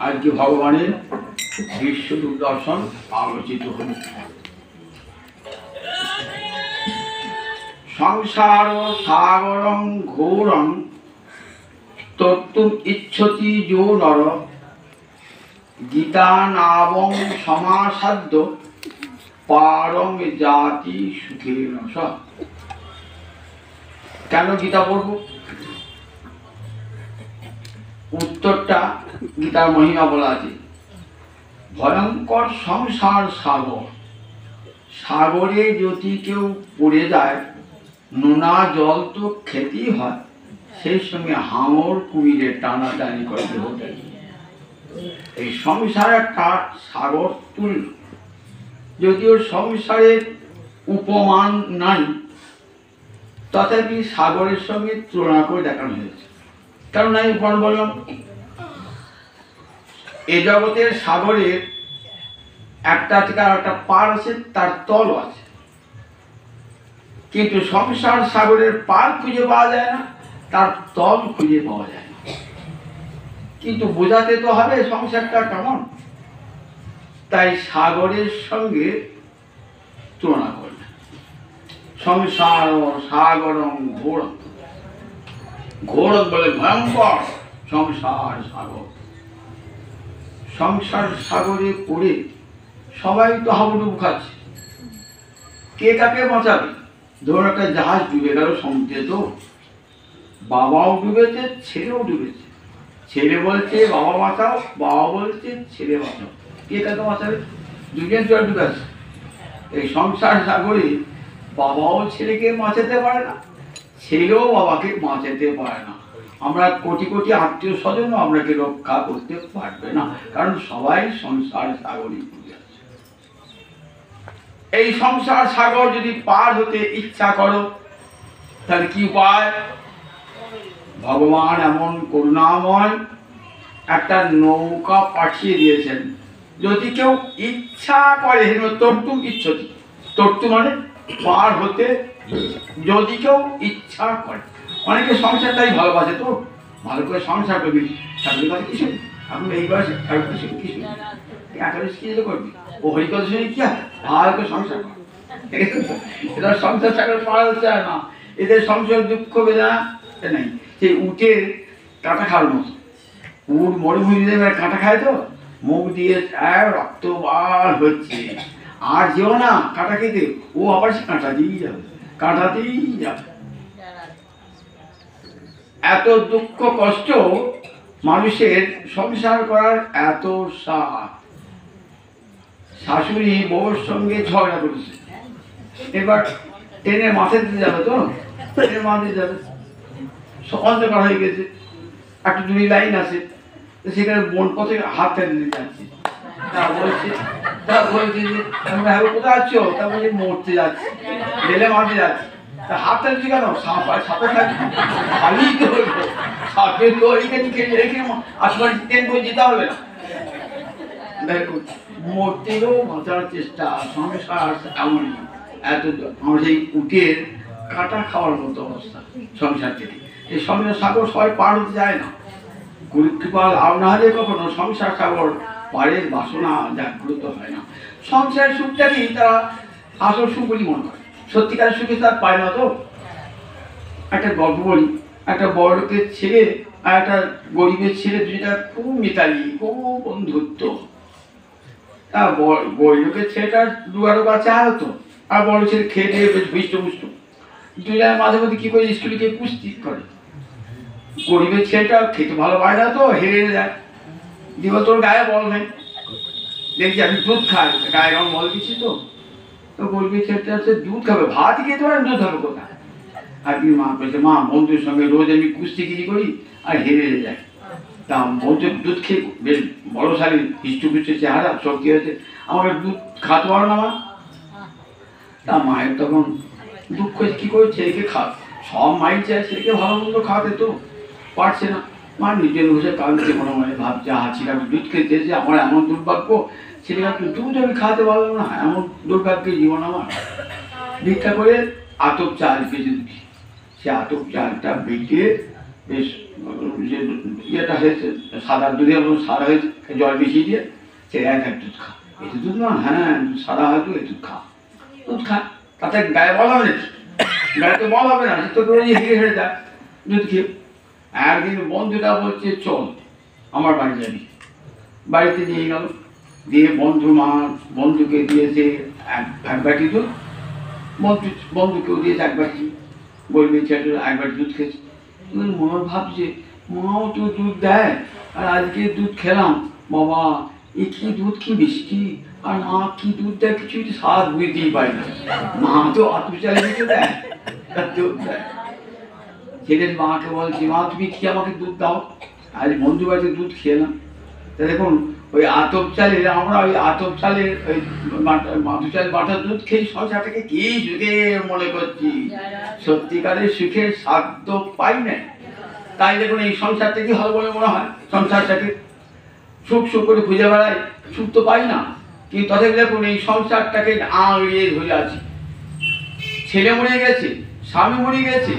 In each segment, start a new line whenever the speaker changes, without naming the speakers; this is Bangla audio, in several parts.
আজকে ভগবানের বিশ্ব দূরদর্শন আলোচিত হল। সংসার সাগরং ঘোরং তত্ত্বম ইচ্ছতি যো নর গীতা নাবং সমাসাদ্য পারং জাতি সুখেন স। কেন গীতা পড়ব? উত্তরটা গীতার মহিমা বলা আছে। ভয়ঙ্কর সংসার সাগর, সাগরে যদি কেউ পড়ে যায় নোনা জল তো খেতেই হয়, সেই সঙ্গে হাঙর কুমিরে টানাটানি করতে হতে। এই সংসার একটা সাগর তুল্য, যদিও সংসারের উপমান নাই, তথাপি সাগরের সঙ্গে তুলনা করে দেখানো হয়েছে। কারণ আমি উপমান বললাম, এ জগতের সাগরের একটা থেকে আর একটা পার আছে, তার তল আছে, কিন্তু সংসার সাগরের পার খুঁজে পাওয়া যায় না, তার তল খুঁজে পাওয়া যায় না। কিন্তু বোঝাতে তো হবে সংসারটা কেমন, তাই সাগরের সঙ্গে তুলনা করবে। সংসার সাগরং ঘোরং, ঘোরং বলে ভয়ঙ্কর সংসার সাগর। সংসার সাগরে পড়ে সবাই তো হাবুডুবু খাচ্ছে, কে কাকে বাঁচাবে? ধরুন একটা জাহাজ ডুবে গেল সমুদ্রে, তো বাবাও ডুবেছে, ছেলেও ডুবেছে। ছেলে বলছে বাবা বাঁচাও, বাবা বলছে ছেলে বাঁচাও, কে কাকে বাঁচাবে? দুজন তো ডুবে আছে। এই সংসার সাগরে বাবাও ছেলেকে বাঁচাতে পারে না, ছেলেও বাবাকে বাঁচাতে পারে না। আমরা কোটি কোটি আত্মীয় স্বজনও আপনাকে রক্ষা করতে পারবে না, কারণ সবাই সংসার সাগরে ডুবে আছে। এই সংসার সাগর যদি পার হতে ইচ্ছা করো, তাহলে কি উপায়? ভগবান এমন করুণাময় একটা নৌকা পাঠিয়ে দিয়েছেন। যদি কেউ ইচ্ছা করে, তর্তুম ইচ্ছতি, তর্তু মানে পার হতে, যদি কেউ ইচ্ছা করে। অনেকে সংসারটাই ভালোবাসে, তো ভালো করে সংসার করবি, ঠাকুরের কাছে কিছু এখন এই বয়সে ঠাকুর কিছু কিছু একাদশ কি করবি, ও হরিকথা শুনে কি ভালো করে সংসার কর। এরা সংসার সাগর পার হতে চায় না, এদের সংসার দুঃখ বেদনা নেই। সেই উটের কাঁটা খাওয়ার মতো, উট মরুভূমি দেবে কাঁটা খায়, তো মুখ দিয়ে রক্ত বার হচ্ছে, আর যেও না কাঁটা খেতে, ও আবার সে কাঁটা দিয়েই যাবে, কাঁটাতেই যাবে। এত দুঃখ কষ্ট মানুষের সংসার করার এত সাথ। শাশুড়ি বউর সঙ্গে ঝগড়া করেছে, এবার ট্রেনে মাথায় দিতে যাবে, তো ট্রেনে মাথায় যাবে, অন্ধকার হয়ে গেছে, একটা দুই লাইন আছে, সেখানে বোন পথে হাত দিতে যাচ্ছে। তা বলছে যে কোথায় আছো? তা বলছে মরতে যাচ্ছি, রেলে মারতে যাচ্ছি। তা হাত টানছি কেন? সাপে খালি খালি তো হইলো, সাপের তো ওইখানে খেলে রেখে আসবার ট্রেন করে যেতে হবে না। দেখুন, মরতেও বাঁচার চেষ্টা, সংসার এমনই। এত আমার সেই উটের কাঁটা খাওয়ার মতো অবস্থা সংসার থেকে। এই সংসার সাগর সবাই পার হতে যায় না, গুরুকৃপা লাভ না হলে কখনো সংসার সাগর পারের বাসনা জাগ্রত হয় না। সংসার সুখটাকেই তারা আসল সুখ বলি মনে করে, সত্যিকার সুখে তার পায় না। তো একটা গল্প বলি, একটা বড় লোকের ছেলে আর একটা গরিবের ছেলে, দুইটা খুব মিতালি, খুব বন্ধুত্ব। তা গরিব লোকের ছেলেটা দুয়ারো বাচ্চা হতো, আর বড় ছেলে খেয়ে দিয়ে বেশ হৃষ্টপুষ্ট। দুজনের মাঝে মধ্যে কি করে স্কুলে গিয়ে কুস্তি করে। গরিবের ছেলেটা খেতে ভালো পায় না, তো হেরে যায়। দিব তোর গায়ে বল নেই, দেখছি আমি দুধ খাই, গায়ে রঙ বল দিচ্ছি। তো গরিবের ছেলেটা হচ্ছে দুধ খাবে, ভাত খেতে পারে, দুধ হবে কোথায়? আর কি মা বলছে, মা বন্ধুর সঙ্গে রোজ আমি কুস্তিগিরি করি আর হেরে যায়। তা বলছে দুধ খেয়ে বেশ বড়শালী হৃষ্টপুষ্ট চেহারা, শক্তি হয়েছে, আমাকে দুধ খাওয়াতে পারো না মা? তা মায়ের তখন দুঃখ, কি করে ছেলেকে সব মাই চায় ছেলেকে ভালো মন্দ খাওয়াতে, তো পারছে না। মা নিজের বসে কাঁদছে, মনে মনে ভাবছে, ছেলেকে দুধ খেতে চেয়েছে, আমার এমন দুর্ভাগ্য, ছেলেকে দুধ আমি খাওয়াতে পারলাম না, এমন দুর্ভাগ্যের জীবন আমার। ভিক্ষা করে আতপ চাল পেয়েছে দুটি, সে আতপ চালটা বেটে বেশ যে ইয়েটা হয়েছে সাদা দুধের মতো সাদা হয়েছে, জল মিশিয়ে দিয়ে সে এক দুধ খা। এতে দুধ না, হ্যাঁ সাদা হয়তো এই দুধ খা, দুধ খা, তাতে গায়ে বল হবে নাকি? গায়ে তো বল হবে না, তো হেঁটে হেঁটে যায় দুধ খেয়ে। একদিন বন্ধুটা বলছে চল আমার বাড়ি যাবি, বাড়িতে নিয়ে গেল, দিয়ে বন্ধুকে দিয়েছে এক বাটি দুধ, বন্ধুকেও দিয়েছে এক বাটি, বলবে ছেলে এক বাটি দুধ খেয়েছে। মনে ভাবছে মাও তো দুধ দেয়, আর আজকে দুধ খেলাম, বাবা এ কি দুধ, কি মিষ্টি, আর মা কি দুধ দেয় কিছু স্বাদ বুঝতেই পারি না, মা তো আত্মচালে কিছু দেয়, দুধ দেয়। ছেলের মাকে বলছি মা তুমি কি আমাকে দুধ দাও, আজ বন্ধু বাড়িতে দুধ খেলাম। তা দেখুন ওই আতপ চালের, আমরা ওই আতপ চালের ওই মাথু চালের বাটার দুধ খেয়ে সংসারটাকে কি সুখে মনে করছি, সত্যিকারের সুখের সাধ্য পাই না। তাই দেখুন এই সংসারটা কি হবে বলে মনে হয়, সংসারটাকে সুখ সুখ করে খুঁজে বেড়াই, সুখ তো পাই না, কিন্তু তথাপি দেখুন এই সংসারটাকে আঁড়িয়ে ধরে আছি। ছেলে মরে গেছে, স্বামী মরে গেছে,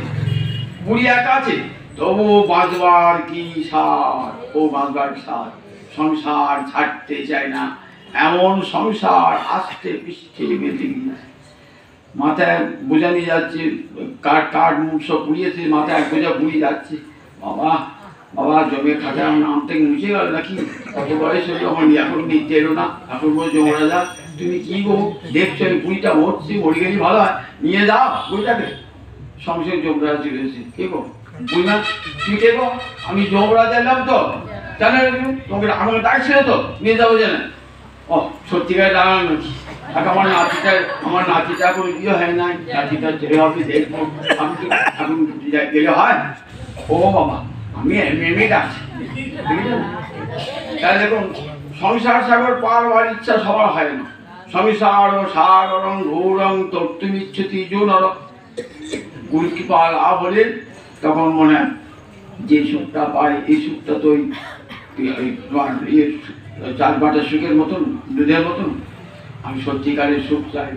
বুড়ি একা আছে, তবু বাঁচবার কি সার, ও বাঁচবার সার, সংসার ছাড়তে চায় না, এমন সংসার আস্তে পৃষ্ঠে বেঁধে গিয়ে মাথায় বোঝা নিয়ে যাচ্ছে, কাঠ মুখ সব পুড়িয়েছে, মাথায় এক বোঝা পুড়িয়ে যাচ্ছে। বাবা বাবা জমে খাতা আমার নাম থেকে মুছে গেল নাকি, কত বয়স হলো আমার এখন নিতে এলো না, এখন বলে যমরাজা তুমি কি গো দেখছো এই বুড়িটা মরছে, মরে গেলে ভালো হয়, নিয়ে যাও বুড়িটাকে। সংসারে যমরাজা চলে এসেছে, কে গো বুঝলা তুই কে গো, আমি যমরাজা এলাম তো, জানেন তোমাকে আমাকে ডাকছিল তো নিয়ে যাবো জানেন। ও সত্যিকারে দাঁড়ানো নাকি, আমার নাতিটা কোনো বিয়ে হয় নাই, নাতিটা ছেলে হবে দেখবো, আমি তো এখন গেলে হয়। ও বাবা আমি এমনি ডাকছি, তাহলে দেখুন সংসার সাগর পার হওয়ার ইচ্ছা সবার হয় না। সংসার ও সাগরং ঘোরং তত্ত্বমিচ্ছতি যো নর, গুরু কৃপা লাভ হলে তখন মনে হয় যে সুখটা পায় এই সুখটা তো চার বাটা সুখের মতন, দুধের মতন, আমি সত্যিকারের সুখ চাই,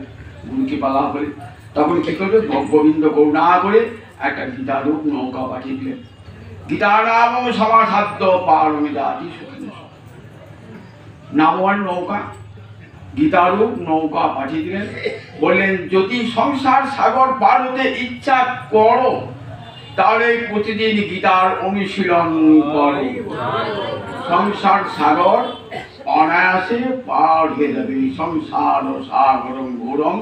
গুরু কৃপা লাভ হলে। তখন কি করবে, গোবিন্দ করুণা করে একটা গীতারূপ নৌকা পাঠিয়ে দিলেন। গীতা নাম সমাসাধ্য পারমি জাতি সুখিন, নামওয়ান নৌকা, গীতারূপ নৌকা পাঠিয়ে দিলেন, বললেন যদি সংসার সাগর পার হতে ইচ্ছা করো তাহলে প্রতিদিন গীতার অনুশীলন করো, সংসার সাগর অনায়াসে পার হয়ে যাবে। সংসার সাগরং ঘোরং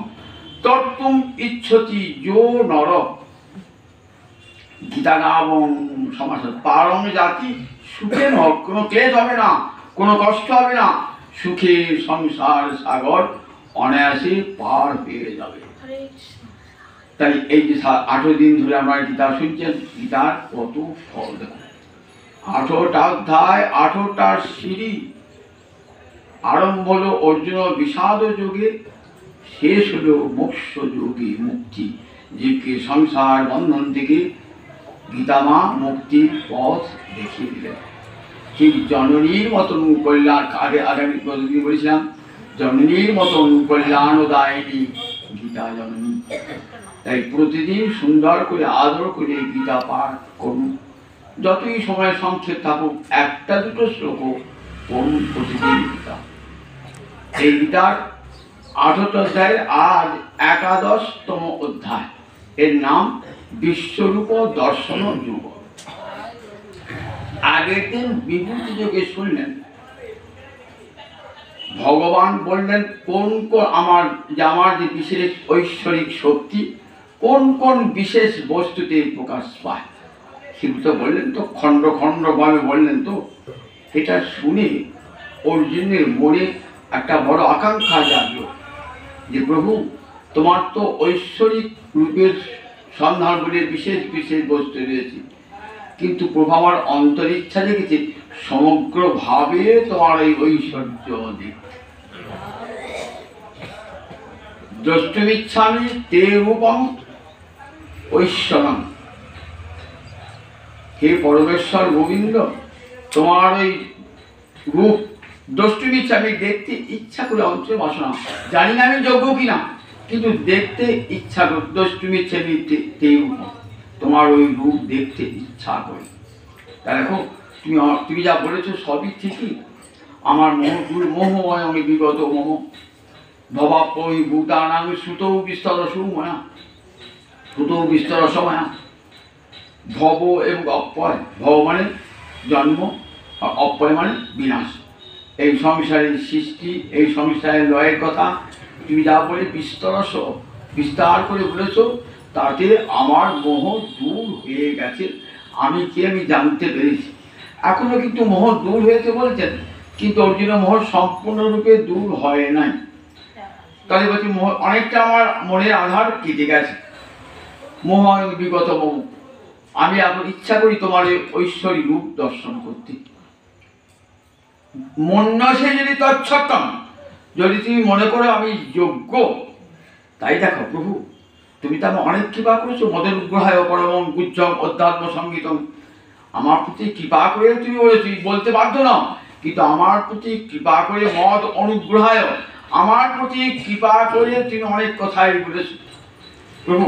তত্ত্বম ইচ্ছতি যো নর, গীতা নামং সমাসাধ্য পারম জাতি সুখে নর, কোনো ক্লেশ হবে না, কোনো কষ্ট হবে না, সুখে সংসার সাগর অনায়াসে পার হয়ে যাবে। তাই এই যে 18 দিন ধরে আমরা গীতা শুনছেন, গীতার কত ফল দেখুন, 18টা অধ্যায়, 18টা সিঁড়ি, আরম্ভ হলো অর্জুন বিষাদ যোগে, শেষ হলো মোক্ষ যোগে মুক্তি, জীবকে সংসার বন্ধন থেকে গীতামা মুক্তির পথ দেখিয়ে দিলেন। ঠিক জননীর মতন কল্যাণ, আগামী প্রতিদিন বলেছিলাম জননীর মতন কল্যাণ দায়িনী গীতা জননী। তাই প্রতিদিন সুন্দর করে আদর করে গীতা পাঠ করুন, যতই সময় সংক্ষেপ থাকুক একটা দুটো শ্লোক পড়ুন প্রতিদিন গীতা। এই গীতার 18 অধ্যায়ের আজ 11তম অধ্যায়, এর নাম বিশ্বরূপ দর্শন যুগ। আগের দিন বিভূতি যোগে শুনলেন ভগবান বললেন কোন কোন আমার যে বিশেষ ঐশ্বরিক শক্তি কোন কোন বিশেষ বস্তুতে প্রকাশ পায়, সেগুলো বললেন তো, খণ্ড খণ্ড ভাবে বললেন তো। এটা শুনে অর্জুনের মনে একটা বড় আকাঙ্ক্ষা জাগলো যে প্রভু তোমার তো ঐশ্বরিক রূপের সন্ধান বলে বিশেষ বিশেষ বস্তু রয়েছে, কিন্তু প্রভু আমার অন্তরিচ্ছা দেখেছে সমগ্রভাবে তোমার এই ঐশ্বর্য দিক। দ্রষ্টুমিচ্ছামি তে রূপম ঐশ্বরম, হে পরমেশ্বর গোবিন্দ তোমার ওই রূপ দ্রষ্টুমিচ্ছামি, দেখতে ইচ্ছা করে, অন্তরে বাসনা, জানি না আমি যোগ্য কিনা, কিন্তু দেখতে ইচ্ছা করে। দ্রষ্টুমিচ্ছামি তে রূপম, তোমার ওই রূপ দেখতে ইচ্ছা করে। তা দেখো তুমি যা বলেছো সবই ঠিকই। আমার মোহময় আমি বিগত মোহ ভবাপই ভূতানাং সুতৌ বিস্তর সুময়া সুতৌ বিস্তর সময়া। ভব এবং অপয়, ভব মানে জন্ম, আর অপয় মানে বিনাশ। এই সংসারের সৃষ্টি, এই সংসারের লয়ের কথা তুমি যা বলে বিস্তার করে বলেছ, তাতে আমার মোহ দূর হয়ে গেছে। আমি জানতে পেরেছি। এখনো কিন্তু মোহ দূর হয়েছে বলছেন, কিন্তু অর্জুনের মোহ সম্পূর্ণরূপে দূর হয় নাই। তাহলে বলছি মোহ অনেকটা আমার মনের আধার কেটে গেছে। মোহ বিগত মোহ। আমি এখন ইচ্ছা করি তোমার ঐশ্বরিক রূপ দর্শন করতে। মন্যসে যদি তচ্ছত্তম, যদি তুমি মনে করো আমি যোগ্য, তাই দেখো প্রভু তুমি তো আমার অনেক কৃপা করেছো। মদের উগ্রহায় পরমং গুজ্জম অধ্যাত্ম সঙ্গীতম। আমার প্রতি কৃপা করে তুমি বলেছো, বলতে বাধ্য না, কিন্তু আমার প্রতি কৃপা করে মদ অনুগ্রহায় আমার প্রতি কৃপা করে তুমি অনেক কথাই বলেছো। প্রভু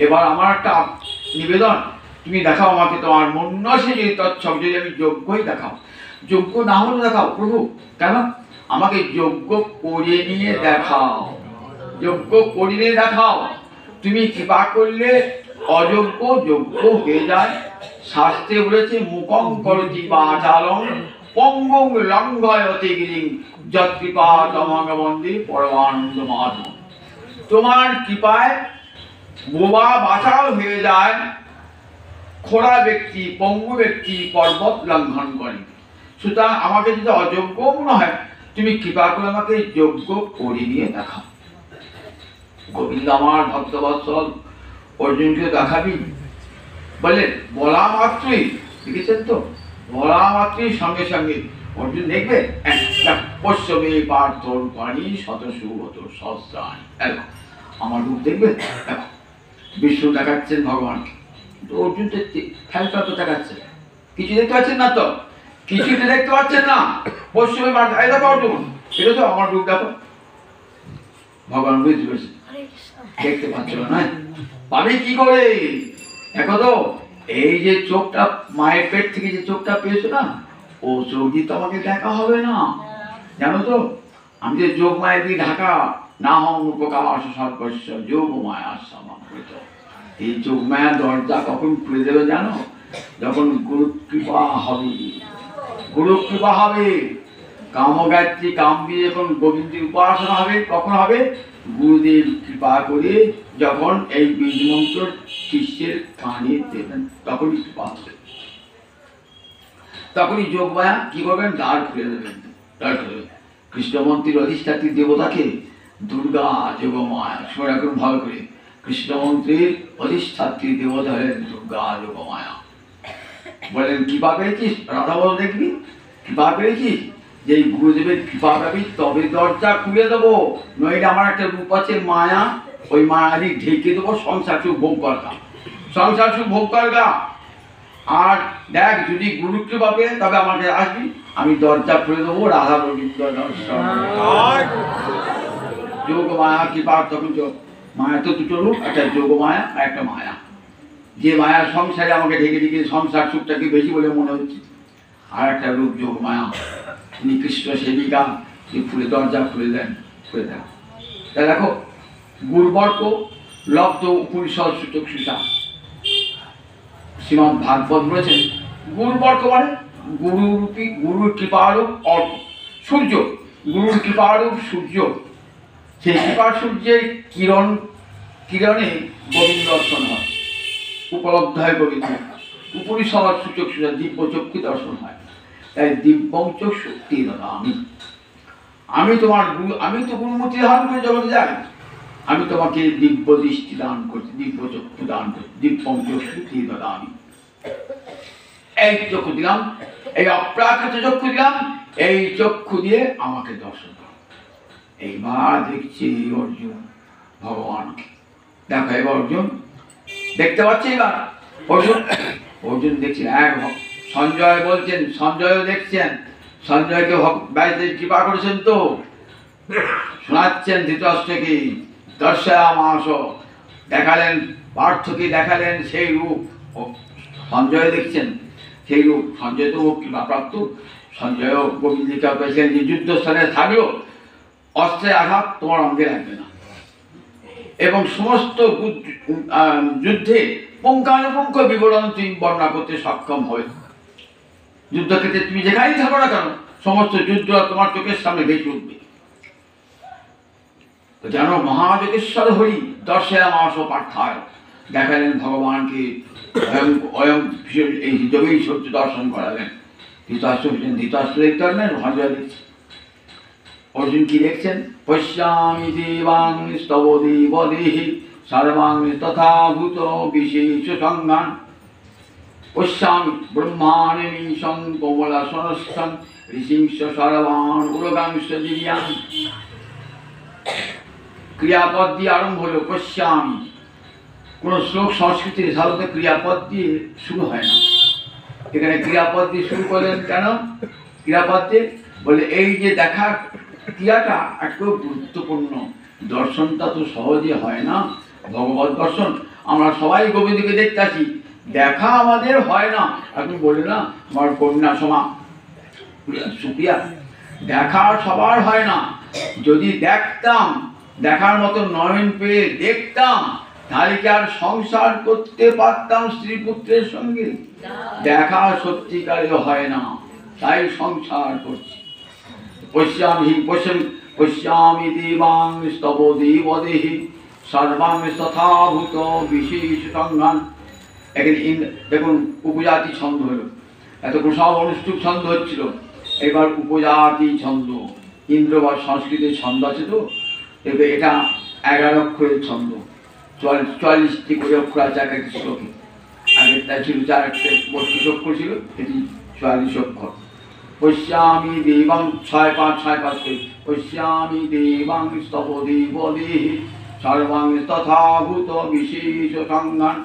এবার আমার একটা নিবেদন, তুমি দেখাও আমাকে তোমার মন্যসে যদি তচ্ছক, যদি আমি যোগ্যই দেখাও। যোগ্য না হলে দেখাও প্রভু, কেন? আমাকে যোগ্য করে নিয়ে দেখাও, যোগ্য করে নিয়ে দেখাও। তুমি কৃপা করলে অযোগ্য যোগ্য হয়ে যায়। শাস্ত্রে বলেছে মুখং করতি বাচালং পঙ্গং লঙ্ঘয়তে গিরিং যৎকৃপা তমঙ্গ বন্দে পরমানন্দ মাধব। তোমার কৃপায় বোবা বাচাল হয়ে যায়, খোড়া ব্যক্তি পঙ্গু ব্যক্তি পর্বত লঙ্ঘন করে। সুতরাং আমাকে যদি অযোগ্য মনে হয়, তুমি কৃপা করে আমাকে যোগ্য করে নিয়ে দেখাও। গোবিন্দ আমার ভক্তবৎসল অর্জুনকে দেখাবি বলে, বলা মাত্রই, দেখেছেন তো, বলা মাত্রই সঙ্গে সঙ্গে অর্জুন দেখবে পশ্চিমে পার্থর পানি শতসুগত সহস্রাণী। দেখো আমার রূপ দেখবে, দেখো বিষ্ণু দেখাচ্ছেন ভগবানকে, তো অর্জুন তো খেলটা তো দেখাচ্ছে, কিছু দেখতে পাচ্ছেন না, তো কিছুতে দেখতে পাচ্ছেন না। পশ্চিমে পার্থ, এই দেখো অর্জুন, এটা তো আমার রূপ দেখো। ভগবান বুঝতে পেরেছে, দেখতে পাচ্ছ না, পাবে কি করে? দেখো তো এই যে চোখটা, মায়ের পেট থেকে যে চোখটা পেয়েছো না, ও চোখ দিয়ে তো আমাকে দেখা হবে না, জানো তো। আমি যে যোগ মায়ের দিয়ে ঢাকা, না হম উপকাশ সর্বস্ব যোগ মায়া সমাবৃত। এই যোগ মায়া দরজা কখন খুলে দেবে জানো? যখন গুরু কৃপা হবে। গুরু কৃপা হবে, কামগায়ত্রী কাম দিয়ে যখন গোবিন্দের উপাসনা হবে, কখন হবে? গুরুদেব কৃপা করে যখন এই বীজ মন্ত্র শিষ্যের কানে দেবেন, তখনই কৃপা হবে। তখনই যোগ মায়া কি করবেন? দ্বার খুলে দেবেন, দ্বার খুলে। কৃষ্ণমন্ত্রীর অধিষ্ঠাত্রী দেবতাকে দুর্গা যোগমায়া, শুনে রাখুন ভালো করে। কৃষ্ণমন্ত্রীর অধিষ্ঠাত্রী দেবতা হলেন দুর্গা যোগমায়া। বলেন কৃপা পেয়েছিস? রাধা বল দেখবি কৃপা পেয়েছিস, যে গুরুদেবের কৃপা পাবি তবে দরজা খুলে দেবো, নইলে আমার একটা রূপ আছে মায়া, ওই মায়াদি ঢেকে দেবো, সংসার সুখ ভোগ করগা, সংসার সুখ ভোগ করগা। আর দেখ যদি গুরু কৃপা পেয়ে তবে আমাকে আসবি, আমি দরজা খুলে দেবো, রাধা গোবিন্দ দর্শন। যোগ মায়া কৃপা, তখন মায়া তো দুটো রূপ, একটা যোগ মায়া আর একটা মায়া। যে মায়া সংসারে আমাকে ঢেকে ঢেকে সংসার সুখটাকে বেশি বলে মনে হচ্ছে, আর একটা রূপ যোগ মায়া, তিনি কৃষ্ণ সেবিকা, যে ফুলে দরজা খুলে দেন, খুলে দেন। তাই দেখো গুরুবর্ক লব্ধ উপনিষদ সূচক সীতা, শ্রীমদ ভাগবত বলেছেন গুরুবর্ক মানে গুরুরূপী, গুরুর কৃপারূপ অর্ক, সূর্য, গুরুর কৃপারূপ সূর্য। সেই কৃপা সূর্যের কিরণে গোবিন্দ দর্শন হয়, উপলব্ধ হয় গোবিন্দ। উপনিষদ সূচক সীতা, দিব্য চক্ষু দর্শন হয়। তাই দিব্যঞ্চ শক্তি দাদা আমি তোমার গুরু, আমি তো গুরুমূর্তি ধারণ করে জগতে যাই, আমি তোমাকে দিব্য দৃষ্টি দান করছি, দিব্য চক্ষু দান করছি, দিব্যঞ্চ শক্তি দাদা আমি। এই চক্ষু দিলাম, এই অপ্রাকৃত চক্ষু দিলাম, এই চক্ষু দিয়ে আমাকে দর্শন করো। এইবার দেখছি অর্জুন ভগবানকে, দেখো এবার অর্জুন দেখতে পাচ্ছে। এবার অর্জুন দেখছেন, এক সঞ্জয় বলছেন, সঞ্জয়ও দেখছেন, সঞ্জয়কে ব্যাসদেব কৃপা করেছেন তো, শোনাচ্ছেন ধৃতরাষ্ট্রকে দর্শয়ামাস, দেখালেন পার্থকে, দেখালেন সেই রূপ। সঞ্জয় দেখছেন, সেই রূপ সঞ্জয় তো কিংবা প্রাপ্ত। সঞ্জয়ও গোবিন্দকে পেয়েছিলেন যে যুদ্ধস্থানে থাকলেও অস্ত্রের আঘাত তোমার অঙ্গে লাগবে না, এবং সমস্ত যুদ্ধে পুঙ্খানুপুঙ্খ বিবরণ তুমি বর্ণনা করতে সক্ষম হবে। যুদ্ধক্ষেত্রে তুমি যেখানেই থাকো না কেন, সমস্ত যুদ্ধ তোমার চোখের সামনে ভেসে উঠবে। যেন মহাযোগেশ্বর হরি দর্শয়া মাস পার্থায় দেখালেন ভগবানকে, এই যোগেই সত্য দর্শন করালেন। ধৃতরাষ্ট্র দেখতে পারলেন, সঞ্জয় দেখছে। অর্জুন কি দেখছেন? পশ্যামি দেবাং স্তব দেব দেহি সর্বাং তথা ভূত বিশেষ সংজ্ঞান। পশ্যামি ব্রহ্মাণমীশং কোমলাসনস্থং ঋষিংশ সর্বান উরগাংশ দিব্যাং। ক্রিয়াপদ দিয়ে আরম্ভ হলো পশ্যামি। কোন শ্লোক সংস্কৃতির সাধারণত ক্রিয়াপদ দিয়ে শুরু হয় না, এখানে ক্রিয়াপদ দিয়ে শুরু করলেন। কেন ক্রিয়াপদ দিয়ে? বলে এই যে দেখা ক্রিয়াটা একটু গুরুত্বপূর্ণ। দর্শনটা তো সহজে হয় না, ভগবত দর্শন। আমরা সবাই গোবিন্দকে দেখতে আসি, দেখা আমাদের হয় না। আপনি বললে না আমার কন্যা সমা সুপ্রিয়া, দেখা সবার হয় না। যদি দেখতাম, দেখার মতো নয়ন পেয়ে দেখতাম, তাহলে কি আর সংসার করতে পারতাম স্ত্রী পুত্রের সঙ্গে? দেখা সত্যিকারে হয় না, তাই সংসার করছি। পশ্যামি দেবাং স্তব দেব দেহি সর্বাং তথা ভূত বিশেষ সংজ্ঞান। এখানে দেখুন উপজাতি ছন্দ হলো, এতক্ষণ সব অনুষ্ঠুপ ছন্দ হচ্ছিল, এবার উপজাতি ছন্দ। ইন্দ্র বা সংস্কৃতের ছন্দ আছে তো, এবার এটা 11 অক্ষরের ছন্দ, 44টি করে অক্ষর আছে এক একটি শ্লোকে। আগেরটা ছিল 32 অক্ষর ছিল, এটি 44 অক্ষর। পশ্যামি দেবাং 6-5 করে। পশ্যামি দেবাং স্তব দেব দেহি সর্বাং তথা ভূত বিশেষ সংজ্ঞান।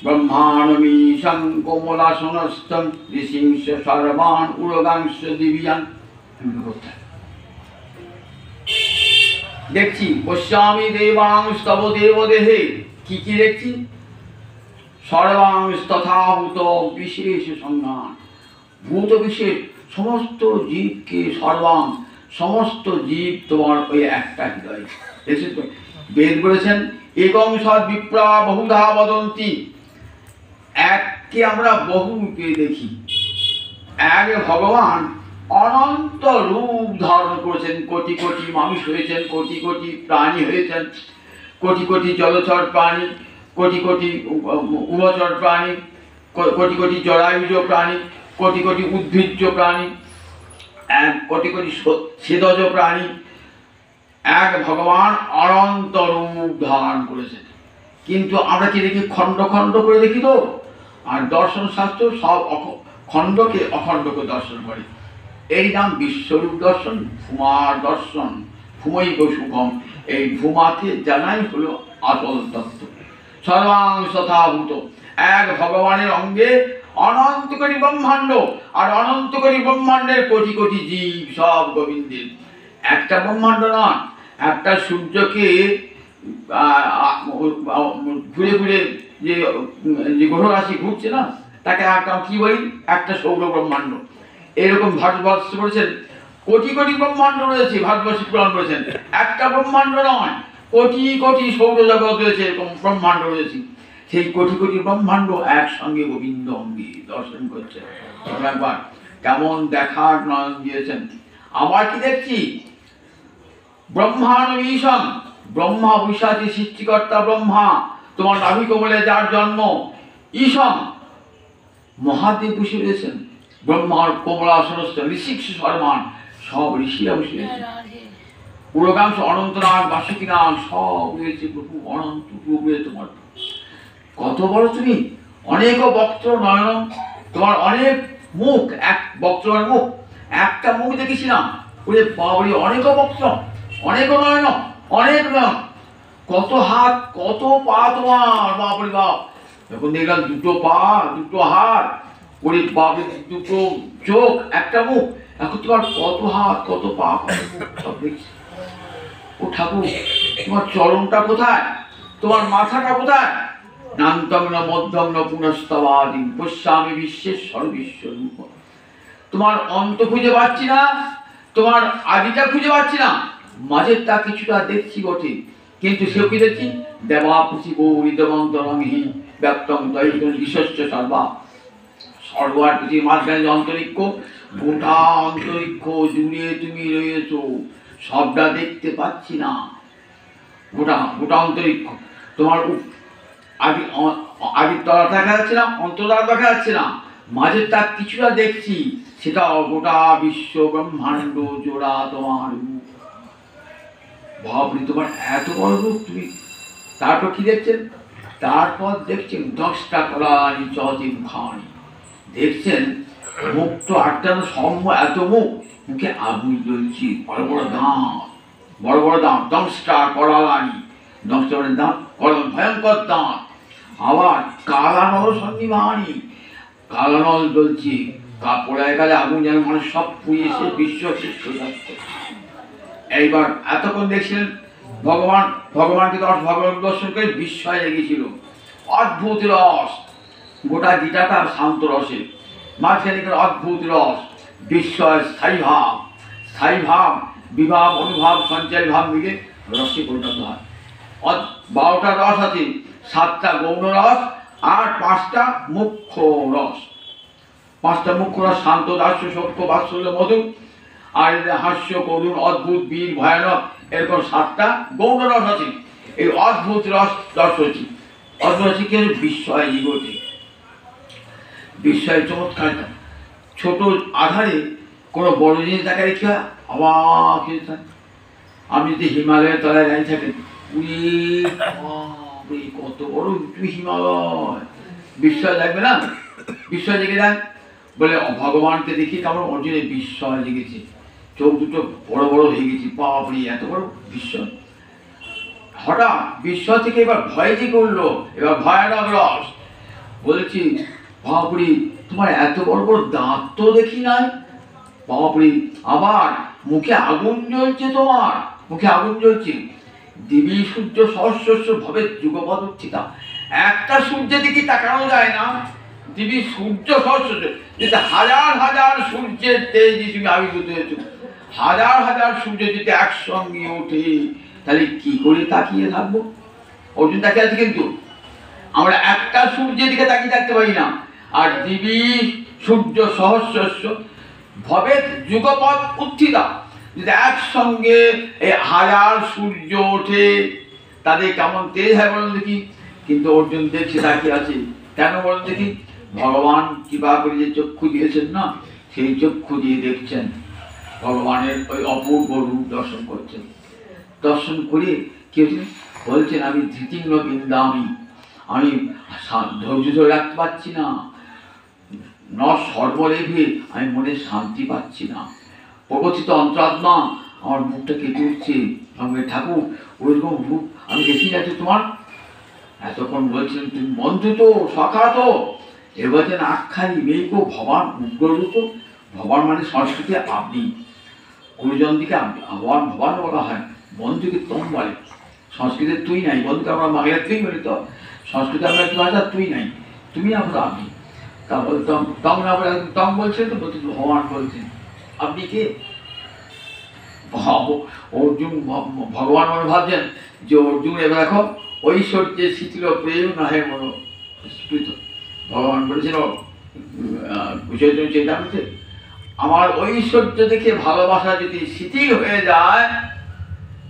ব্রহ্মাণমীশং কোমলাসনস্থং ঋষিংশ সর্বান উরগাংশ দিব্যাং। দেখছি পশ্যামি দেবাং স্তব দেব দেহে, কি কি দেখছি? সর্বাং তথা ভূত বিশেষ সংজ্ঞান। ভূত বিশেষ সমস্ত জীবকে, সর্বাং সমস্ত জীব তোমার ওই একটা হৃদয়। দেখছেন তো, বেদ বলেছেন একং সৎ বিপ্রা বহুধা বদন্তি। এককে আমরা বহু রূপে দেখি। এক ভগবান অনন্ত রূপ ধারণ করেছেন, কোটি কোটি মানুষ হয়েছেন, কোটি কোটি প্রাণী হয়েছেন, কোটি কোটি জলচর প্রাণী, কোটি কোটি উভচর প্রাণী, কোটি কোটি জরায়ুজ প্রাণী, কোটি কোটি উদ্ভিজ্জ প্রাণী, কোটি কোটি ছেদজ প্রাণী। এক ভগবান অনন্ত রূপ ধারণ করেছেন, কিন্তু আমরা কি দেখি? খণ্ড খণ্ড করে দেখি তো। আর দর্শন শাস্ত্র সব খণ্ডকে অখণ্ডকে দর্শন করে। এই নাম বিশ্বরূপ দর্শন, ভূমার দর্শন। ভূমৈব সুখম, এই ভূমাকে জানাই হলো আসল তত্ত্ব। সর্বাং তথা ভূত, এক ভগবানের অঙ্গে অনন্ত কোটি ব্রহ্মাণ্ড, আর অনন্ত কোটি ব্রহ্মাণ্ডের কোটি কোটি জীব, সব গোবিন্দের। একটা ব্রহ্মাণ্ড নয়, একটা সূর্যকে ঘুরে ঘুরে যে গ্রহ রাশি ঘুরছে না, তাকে একটা কি বলি? একটা সৌর ব্রহ্মাণ্ড। এরকম ভারতবর্ষ বলেছেন কোটি কোটি ব্রহ্মাণ্ড রয়েছে, ভারতবর্ষ পুরাণ বলেছেন একটা ব্রহ্মাণ্ড নয়, কোটি কোটি সৌরজগৎ রয়েছে, এরকম ব্রহ্মাণ্ড রয়েছে। সেই কোটি কোটি ব্রহ্মাণ্ড একসঙ্গে গোবিন্দ অঙ্গে দর্শন করছে। একবার কেমন দেখার নয়ন দিয়েছেন। আবার কি দেখছি? ব্রহ্মাণমীশং, ব্রহ্মা বিশাতি সৃষ্টিকর্তা ব্রহ্মা, তোমার নাভি কোমলে যার জন্ম। ঈশং, মহাদেব বসে রয়েছেন। ব্রহ্মার কোমলাসনস্থ ঋষিংশ সর্বান, সব ঋষিরা বসে রয়েছে। উরগাংশ অনন্তনাগ বাসুকী নাগ, সব রয়েছে প্রভু অনন্ত রূপে তোমার। কত বড় তুমি! অনেক বক্ত্র নয়ন, তোমার অনেক মুখ, এক বক্ত্র মুখ, একটা মুখ দেখেছিলাম। ওরে বাবরি, অনেক বক্ত্র, অনেক নয়ন, অনেক নয়ন। কত হাত, কত পা তোমার, বাবরি বাপ! যখন দেখলাম দুটো পা, দুটো হাত, ওরে বাবরি, দুটো চোখ, একটা মুখ। এখন তোমার কত হাত, কত পা, কত মুখ, সব দেখছি। ও ঠাকুর, তোমার চরণটা কোথায়? তোমার মাথাটা কোথায়? নান্তং ন মধ্যং ন পুনস্তবাদিং পশ্যামি বিশ্বেশ্বর বিশ্বরূপ। তোমার অন্ত খুঁজে পাচ্ছি না, তোমার আদিটা খুঁজে পাচ্ছি না, মাঝেরটা কিছুটা দেখছি বটে, কিন্তু সেও কি দেখছি? দেবাপুষি গৌরিদমন্তরংহি ব্যক্তং দৈহিকং বিশ্বস্য সর্বা। স্বর্গ আর পৃথিবীর মাঝখানে যে অন্তরিক্ষ, গোটা অন্তরিক্ষ জুড়ে তুমি রয়েছ, সবটা দেখতে পাচ্ছি না। গোটা গোটা অন্তরিক্ষ তোমার আদির তলা দেখা যাচ্ছে না, অন্তর্তলা দেখা যাচ্ছে না, মাঝের তার কিছুটা দেখছি, সেটা গোটা বিশ্ব ব্রহ্মাণ্ড জোড়া তোমার রূপ। ভাবনি তোমার এত বড় রূপ তুমি। তারপর কি দেখছেন? তারপর দেখছেন 10টা কলানি চদিন খানি। দেখছেন মুখ তো আটটানো সম্ভব, এত মুখ, মুখে আগুন জ্বলছে, বড় বড় দাঁত, বড় বড় দাঁত, 10টা কলানি, 10টা দাঁত, ভয়ঙ্কর দাঁত। আবার কালা নল সন্নিভানি, কালা নল জ্বলছে, কাপড়ায় কালে আগুন যেন মানুষ সব পুড়িয়ে এসে বিশ্ব সৃষ্টি যাচ্ছে। এইবার এতক্ষণ দেখছিলেন ভগবানকে ভগবান দর্শন করে বিস্ময় লেগেছিল। অদ্ভুত রস, গোটা গীতাটা শান্ত রসে, মাঝখানে অদ্ভুত রস, বিস্ময়, স্থায়ী ভাব, বিভাব, অনুভাব, সঞ্চয় ভাব মিলে রসে পরিণত হয়। 12টা রস আছে, 7টা গৌণ রস আর 5টা মুখ্য রস। 5টা মুখ্য রস শান্ত, দাস্য, সখ্য, বাৎসল্য, মধুর, আর হাস্য, করুণ, অদ্ভুত, বীর, ভয়ানক, এরকম 7টা গৌণ রস আছে। এই অদ্ভুত রস হচ্ছে অদ্ভুত রস কি? বিস্ময় জীবতে, বিস্ময় চমৎকার। ছোট আধারে কোনো বড় জিনিস দেখালে কি হয়? অবাক হয়ে থাকে। আপনি যদি হিমালয়ের তলায় দাঁড়িয়ে থাকেন, কত বড় উঁচু হিমালয়, বিস্ময় লাগবে না? বিস্ময় জেগে যান। বলে ভগবানকে দেখি কেমন অর্জুনের বিস্ময় লেগেছে, চোখ দুটো বড় বড় হয়ে গেছে, বাপরে এত বড় বিস্ময়। হঠাৎ বিস্ময় থেকে এবার ভয় যে করলো, এবার ভয়ানক রস। বলছি বাপরে তোমার এত বড় বড় দাঁত তো দেখি নাই, বাপরে আবার মুখে আগুন জ্বলছে, তোমার মুখে আগুন জ্বলছে। দেবী সূর্য সহস্র ভাবে যুগপৎ উত্থিতা, একটা সূর্যের দিকে তাকানো যায় না, দেবী সূর্য সহস্র, যেটা হাজার হাজার সূর্যের তেজে তুমি আবির্ভূত হয়েছ, হাজার হাজার সূর্য যদি একসঙ্গে ওঠে তাহলে কি করে তাকিয়ে থাকবো? অর্জুন তাকিয়ে আছে, কিন্তু আমরা একটা সূর্যের দিকে তাকিয়ে থাকতে পারি না। আর দেবী সূর্য সহস্র ভবে যুগপৎ উত্থিতা, যদি একসঙ্গে এই হাজার সূর্য ওঠে তাদের কেমন তেজ হয় বলুন দেখি। কিন্তু অর্জুন দেখছে, তাকিয়ে আছে কেন বলুন দেখি? ভগবান কৃপা করে যে চক্ষু দিয়েছেন না, সেই চক্ষু দিয়ে দেখছেন, ভগবানের ওই অপূর্ব রূপ দর্শন করছেন। দর্শন করে কি বলছেন? আমি ধৃতিগ্ন বিন্দামি, আমি ধৈর্য ধরে রাখতে পারছি না, সর্বলেভে আমি মনে শান্তি পাচ্ছি না, প্রবচিত অন্তরাত্মা আমার মুখটা কেটে উঠছে। সঙ্গে ঠাকুর ওইরকম রূপ আমি দেখি যাচ্ছি তোমার। এতক্ষণ বলছিলেন তুমি বন্ধু তো, সখা তো, এবার যেন আখ্যায়ী মেয়েকো ভবান উগ্ররূপ। ভবান মানে সংস্কৃতি আপনি, গুরুজন দিকে ভবান ভবান বলা হয়, বন্ধুকে তম বলে। সংস্কৃতে তুই নাই, বন্ধুকে আমরা বাংলা তুই বলি, তো সংস্কৃতে আমরা একটু ভাষা তুই নাই, তুমি আমরা আপনি। তা বলতাম তম না বলে তম বলছেন, তো বলছেন ভগবান বলছেন আপনি কে? অর্জুন ভগবান মনে ভাবছেন যে অর্জুন এবার দেখো ঐশ্বর্যে শিথিল প্রেম নহে মন স্মৃত। ভগবান বলেছেন চেতামিতে, আমার ঐশ্বর্য দেখে ভালোবাসা যদি শিথিল হয়ে যায়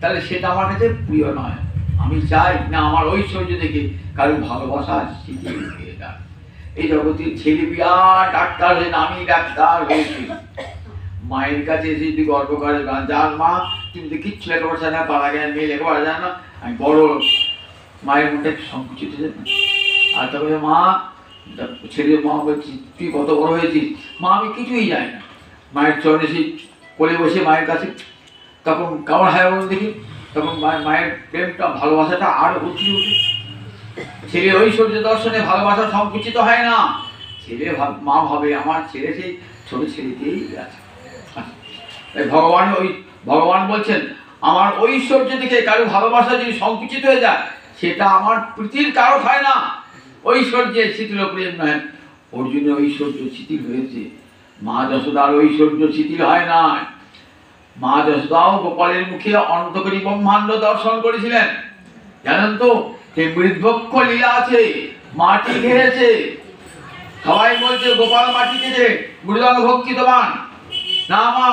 তাহলে সেটা আমার কাছে প্রিয় নয়। আমি চাই না আমার ঐশ্বর্য দেখে কারো ভালোবাসা শিথিল হয়ে যায়। এই জগতে ছেলে বিরাট ডাক্তার হয়ে, আমি ডাক্তার হয়েছি, মায়ের কাছে এসে যদি গর্ব করে, যার মা তুমি তো কিচ্ছু লেখাপড়া না, পাড়া গেলে মেয়ে লেখাপড়া যায় না, আমি বড়, মায়ের মনটা একটু সংকুচিত হয়ে যাবে। আর তারপরে মা, ছেলের মা বলছি তুই কত বড় হয়েছিস? মা আমি কিছুই জানি না। মায়ের চরণে সেই কোলে বসে মায়ের কাছে, তখন কেমন হয় বলুন দেখি? তখন মায়ের প্রেমটা, ভালোবাসাটা আরো উঠিয়ে উঠে। ছেলে ঐশ্বর্য দর্শনে ভালোবাসা সংকুচিত হয় না, ছেলে মা ভাবে আমার ছেলে সেই ছোট ছেলেতেই আছে। ভগবান বলছেন আমার ঐশ্বর্য দেখে কারো ভালোবাসা যদি সংকুচিত হয়ে যায় সেটা আমার প্রীতির কারণ হয় না, ঐশ্বর্যের শিথিল প্রেম নয়। অর্জুনের ঐশ্বর্য শিথিল হয়েছে, মা যশোদার ঐশ্বর্য শিথিল হয় না। মা যশোদাও গোপালের মুখে অনন্তকারী ব্রহ্মাণ্ড দর্শন করেছিলেন। জানেন তো সেই মৃদ্ভক্ষ লীলা আছে, মাটি খেয়েছে, সবাই বলছে গোপাল মাটি খেয়েছে, মৃদঙ্গ ভক্ষিতবান। না মা,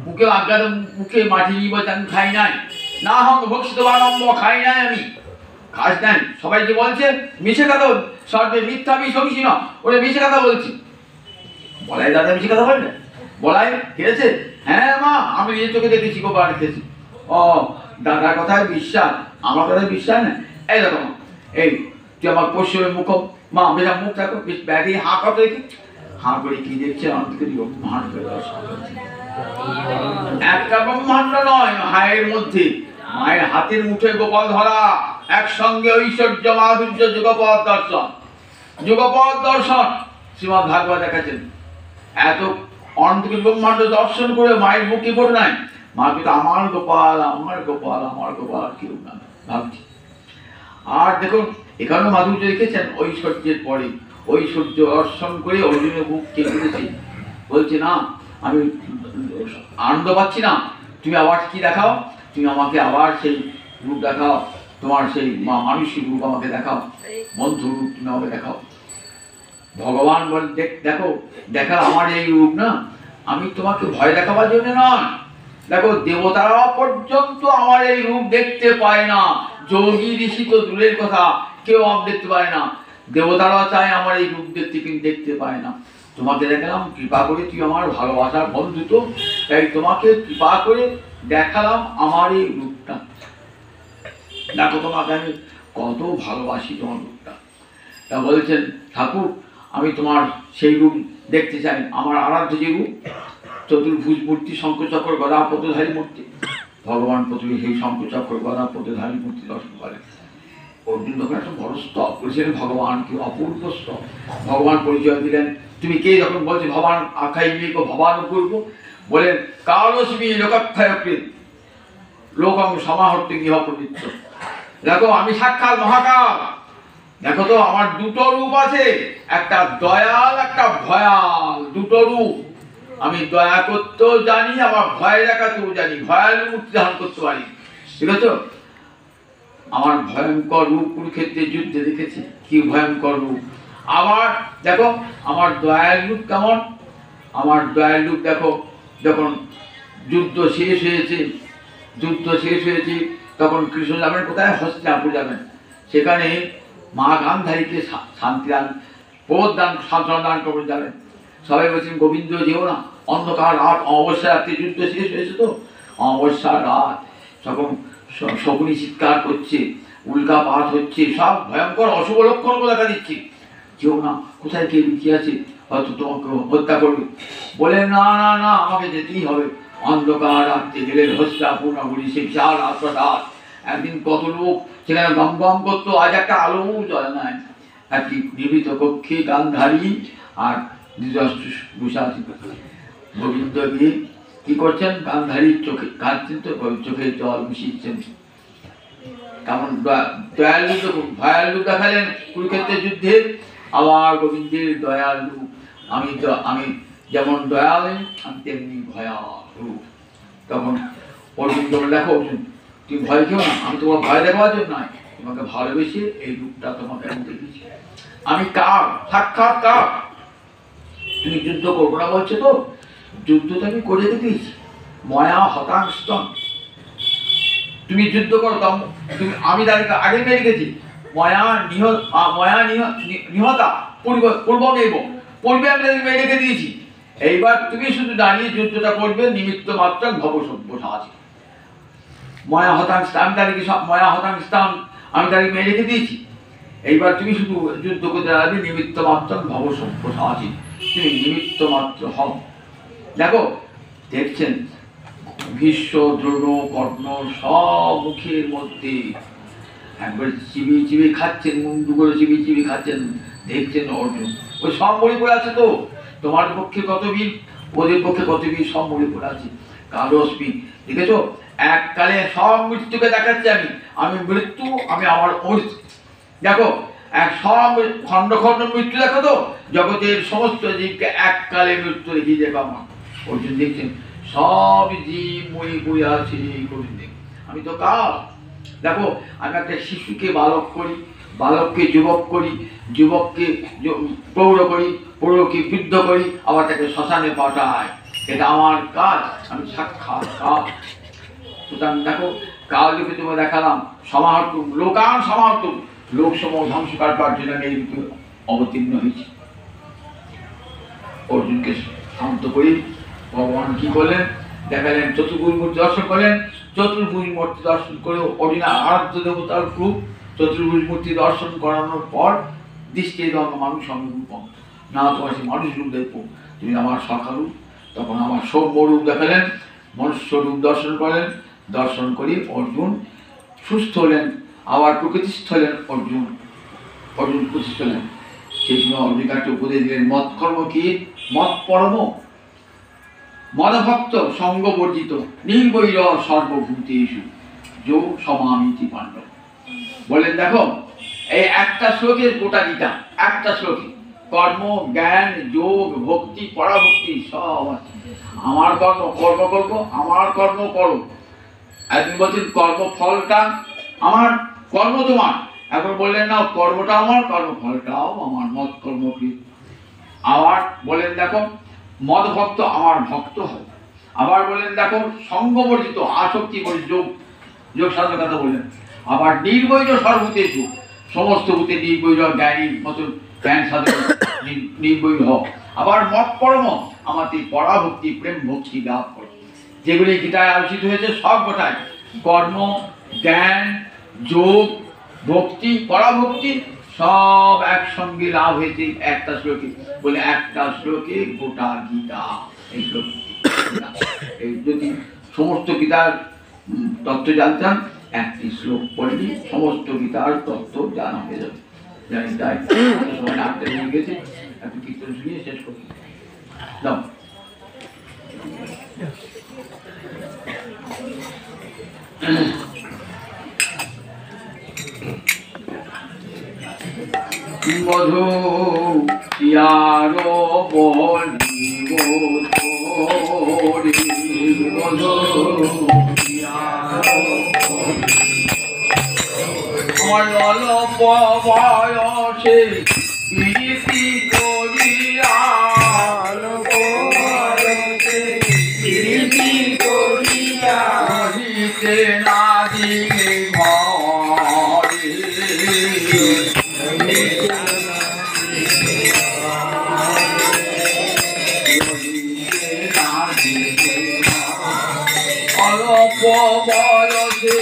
মুখে আজ্ঞাত মুখে মাটি নিব আমি খাই নাই, না হং ভক্ষিতবান অম্ব খাই নাই, আমি খাস নাই। সবাই যে বলছে মিছে কথা, সর্বে মিথ্যা বিশংসী না, ওরে মিছে কথা বলছি। বলাই দাদা মিছে কথা বলবে? বলাই খেয়েছে? হ্যাঁ মা, আমি নিজের চোখে দেখেছি গোপাল খেয়েছি। ও, দাদার কথায় বিশ্বাস, আমার কথায় বিশ্বাস না। এই দেখো এই তুই আমার পশ্চিমের মুখ, মা বেজা মুখ থাকো, ব্যাগে হাঁ কত দেখি, হাঁ করে কি দেখছে অন্তকে ব্রহ্মাণ্ড একটা ব্রহ্মাণ্ড নয়, হায়ের মধ্যে মায়ের হাতের মুঠে গোপাল ধরা, একসঙ্গে ঐশ্বর্য মাধুর্য যুগপদ দর্শন, যুগপদ দর্শন শ্রীমদ্ ভাগবত দেখাচ্ছেন। এত অন্তকে ব্রহ্মাণ্ড দর্শন করে মায়ের মুখে পড়ে নাই, মা কিন্তু আমার গোপাল আমার গোপাল আমার গোপাল কেউ না ভাবছি। আর দেখুন এখানেও মাধুর্য দেখেছেন, ঐশ্বর্যের পরে ঐশ্বর্য দর্শন করে অর্জুনের মুখ কে করেছে, বলছে না আমি আনন্দ পাচ্ছি না, তুমি আবার কি দেখাও, তুমি আমাকে আবার সেই রূপ দেখাও, তোমার সেই মানুষের রূপ আমাকে দেখাও, বন্ধু রূপ তুমি আমাকে দেখাও। ভগবান বল দেখো দেখা আমার এই রূপ না, আমি তোমাকে ভয় দেখাবার জন্য নয়। দেখো দেবতারা পর্যন্ত আমার এই রূপ দেখতে পায় না, যোগী ঋষি তো দূরের কথা, কেউ আমার দেখতে পায় না। দেবতারা চায় আমার এই রূপ দেখতে, কিন্তু দেখতে পায় না। তোমাকে দেখালাম কৃপা করে, তুই আমার ভালোবাসার বন্ধু, তো তাই তোমাকে কৃপা করে দেখালাম আমার এই রূপটা। দেখো তোমাকে আমি কত ভালোবাসি তোমার রূপটা। তা বলছেন ঠাকুর আমি তোমার সেই রূপ দেখতে চাই, আমার আরাধ্য যে রূপ, চতুর্ভুজ মূর্তি, শঙ্খচক্র গদা পদ্মধারী মূর্তি। ভগবান প্রথমে সেই শঙ্খচক্র গদা পদ্মধারী মূর্তি দর্শন করেন। অর্জুন তখন একটা বড় স্তব করেছিলেন ভগবানকে, অপূর্ব স্তব। ভগবান পরিচয় দিলেন, তুমি কে? যখন বলছে ভগবান আখাই মিক ভগবান অপূর্ব, বলেন কালস্মি লোকাক্ষয়কৃত লোকং সমাহর্তে গৃহ পবিত্র। দেখো আমি সাক্ষাৎ মহাকাল। দেখো তো আমার দুটো রূপ আছে, একটা দয়াল একটা ভয়াল, দুটো রূপ। আমি দয়া করতেও জানি, আবার ভয় দেখাতেও জানি, ভয়াল মূর্তি ধারণ করতে পারি। ঠিক আছে? আমার ভয়ঙ্কর রূপ কুরুক্ষেত্রে যুদ্ধে দেখেছি, কি ভয়ঙ্কর রূপ। আবার দেখো আমার দয়াল রূপ কেমন, আমার দয়াল রূপ দেখো যখন যুদ্ধ শেষ হয়েছে, তখন কৃষ্ণ যাবেন কোথায়? হস্তিনাপুর যাবেন। সেখানে মা গান্ধারীকে শান্তি দান, প্রবোধ দান, সান্ত্বনা দান করে যাবেন। সবাই বলছেন গোবিন্দ যেও না, অন্ধকার রাত, অমাবস্যা রাত্রে যুদ্ধ শেষ হয়েছে তো, অমাবস্যার রাত, তখন শকুনি চিৎকার করছে, উল্কাপাত হচ্ছে, সব ভয়ঙ্কর অশুভ লক্ষণ দেখা দিচ্ছে। যেও না, কোথায় কে লুকিয়ে আছে, হয়তো তোমাকে হত্যা করবে। বলে না না না, আমাকে যেতেই হবে। অন্ধকার রাত্রে গেলেন হস্তিনাপুর নগরী, সেই বিশাল রাজপ্রাসাদ। একদিন কত লোক সেখানে গম গম করতো, আজ একটা আলো জ্বলে নাই। একটি নিভৃত কক্ষে গান্ধারী আর গোবিন্দ গিয়ে কি করছেন? গান্ধারীর চোখে কাঁদছেন, তো চোখের জল মিশিয়েছেন। কেমন দয়াল রূপ দেখুন, ভয়াল রূপ দেখালেন কুরুক্ষেত্রের যুদ্ধে। আবার গোবিন্দের দয়াল রূপ, আমি যেমন দয়াল আমি তেমনি ভয়াল রূপ। তখন অর্জুন বলে দেখো অর্জুন তুমি ভয় খেও না, আমি তোমার ভয় দেখাবার জন্য নয়, তোমাকে ভালোবেসে এই রূপটা তোমাকে আমি দেখেছি। আমি কার, সাক্ষাৎ কার। তুমি যুদ্ধ করবো না বলছো তো, যুদ্ধ তো আমি করে দিয়েছি। ময়া হতাংস্তন, তুমি যুদ্ধ করো, তুমি আমি তাদেরকে আগে মেরে গেছি। নিহতা পূর্বে আমি তাদেরকে মেরে রেখে দিয়েছি। এইবার তুমি শুধু দাঁড়িয়ে যুদ্ধটা করবে, নিমিত্ত মাত্র ভবসভ্য সাহায্য। ময়া হতাংস্থান, আমি তাদেরকে মেরে রেখে দিয়েছি। এইবার তুমি শুধু যুদ্ধ করতে দাঁড়াবে, নিমিত্ত মাত্র ভবসভ্য সাহায্য, তুমি নিমিত্ত মাত্র হও। দেখো দেখছেন ভীষ্ম, দ্রোণ, কর্ণ সব মুখের মধ্যে একবার চিবিয়ে খাচ্ছেন, মুন্ডু করে চিবিয়ে খাচ্ছেন। দেখছেন অর্জুন ওই সব মরে পড়ে আছে। তো তোমার পক্ষে কত বীর, ওদের পক্ষে কত বীর, সব মরে পড়ে আছে। কালস্মি দেখেছো, এককালে সব মৃত্যুকে দেখাচ্ছে আমি মৃত্যু, আমি আমার অমৃত্যু। দেখো এক সব খণ্ড খণ্ড মৃত্যু দেখো তো, জগতের সমস্ত জীবকে এককালে মৃত্যু রেখে দেবে আমার। অর্জুন দেখছেন সব জীব মরি বই আছে গোবিন্দে, আমি তো কাল। দেখো আমি একটা শিশুকে বালক করি, বালককে যুবক করি, যুবককে প্রৌঢ় করি, প্রৌঢ়কে বৃদ্ধ করি, আবার তাকে শ্মশানে পাঠাই। এটা আমার কাজ, আমি সাক্ষাৎ কাল। সুতরাং দেখো কালকে তোমায় দেখালাম সমাহর্তুম লোকান সমাহর্তুম, লোকসমূহ ধ্বংস করবার জন্য আমি এই ঋতু অবতীর্ণ হয়েছি। অর্জুনকে শান্ত করি ভগবান কি করলেন দেখালেন, চতুর্ভুজ মূর্তি দর্শন করলেন। চতুর্ভুজ মূর্তি দর্শন করে অর্জুন আরাধ্য দেবতার রূপ, চতুর্ভুজ মূর্তি দর্শন করানোর পর দৃষ্টি মানুষ রূপম, না তোমার সে মানুষ রূপ দেখবো, তুমি আমার সখা রূপ। তখন আমার সৌম্য রূপ দেখালেন, মনুষ্য রূপ দর্শন করলেন। দর্শন করি অর্জুন সুস্থ হলেন, আবার প্রকৃতিস্থ হলেন। অর্জুন প্রতিষ্ঠ হলেন। সেই সময় অর্জুনকে উপদেশ দিলেন, মত কর্ম কি? মত পরম, মদভক্ত সঙ্গবর্জিত, নির্বৈর সর্বভূতেষু যো সমামিতি পাণ্ডব। বলেন দেখো এই একটা শ্লোকের গোটা গীতা, একটা শ্লোকে কর্ম, জ্ঞান, যোগ, ভক্তি, পরাভক্তি সব আছে। আমার কর্ম কর্ম করবো, আমার কর্ম করো। একদিন বলছেন কর্মফলটা আমার, কর্ম তোমার। এখন বললেন না কর্মটা আমার, কর্মফলটাও আমার, মত কর্মকৃত। আবার বলেন দেখো মদ ভক্ত আমার ভক্ত হয়। আবার বলেন দেখো সঙ্গবর্জিত, আসক্তি বলি, যোগ যোগ সাধকতা বললেন। আবার নির্বৈর সর্বভূতেষু, সমস্ত ভূতে নির্বৈর, জ্ঞানী মতন জ্ঞান সাধক নির্বৈর হও। আবার মত পরম, আমাদের পরাভক্তি প্রেম ভক্তি লাভ করে। যেগুলি গীতায় আলোচিত হয়েছে সব গোটায় কর্ম, জ্ঞান, যোগ, ভক্তি, পরাভক্তি সব একসঙ্গে লাভ হয়েছে একটা শ্লোকে। বলে একটা শ্লোকে গোটা গীতা। এই শ্লোক যদি সমস্ত গীতার তত্ত্ব জানতাম, একটি শ্লোক পড়েনি সমস্ত গীতার তত্ত্ব জানা হয়ে যাবে। জানি তাই সময় নামতে হয়ে গেছে, একটু কীর্তন শুনিয়ে শেষ করি। দাও মধু ইয়ারো বলিব তোরে, মধু ইয়ারো আমার অল্প বয়সে প্রীতি করিয়া, অল্প বয়সে প্রীতি করিয়া রহিতে না দিলে ঘরে, অল্প বয়সে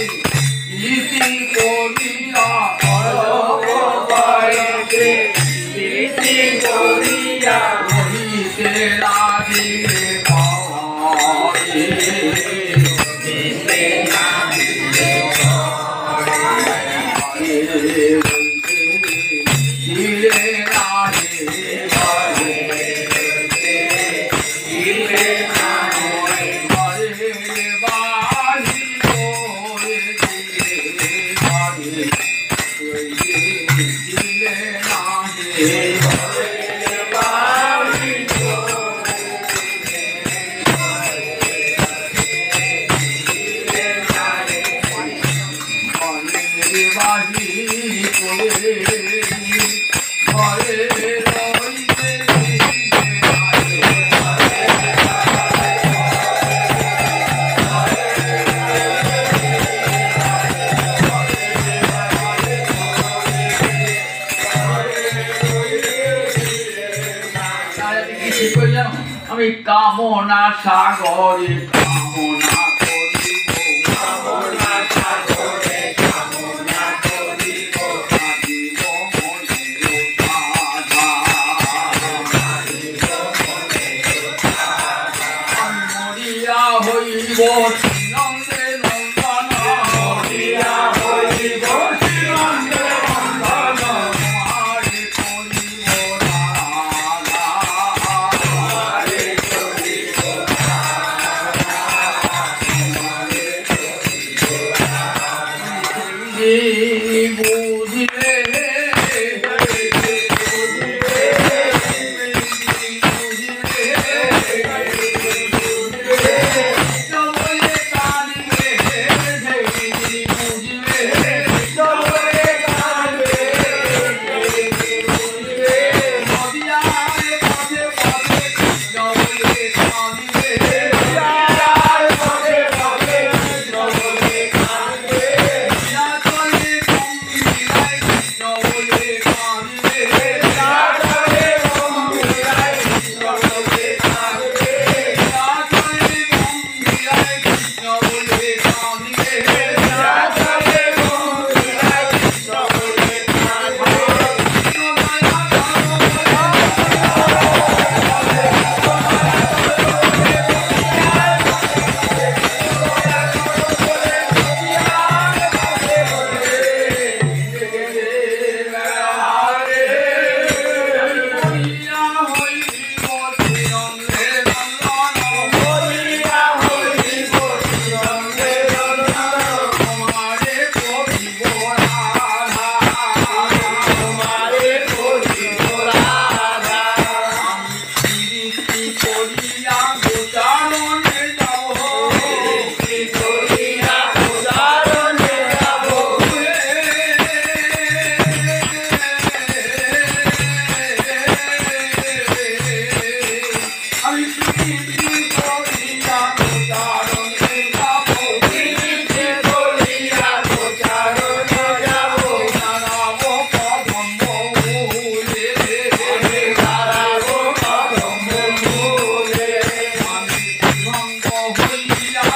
প্রীতি করিয়া, অল্প বয়সে প্রীতি করিয়া রহিতে না দিলে ঘরে, রহিতে না দিলে ঘরে, দিলে না দিলে ঘরে, দিলে না দিলে ঘরে বাড়ি করে দিলে ঘরে, দিলে না দিলে ঘরে বাড়ি করে দিলে না দিলে ঘরে বাড়ি করে ঘরে রইতে আমি কামনা সাগরে কামনা করিব, কামনা সাগরে কামনা করিব, কাঁদিব মনের সাধা, কাঁদিব মনের সাধা, মরিয়া হইব শ্রীনন্দে নন্দন, মরিয়া হইব শ্রীনন্দে নন্দন, মারে করিব রাধা, মারে করিব রাধা, মারে করিব রাধা, বুঝিলে হইয়া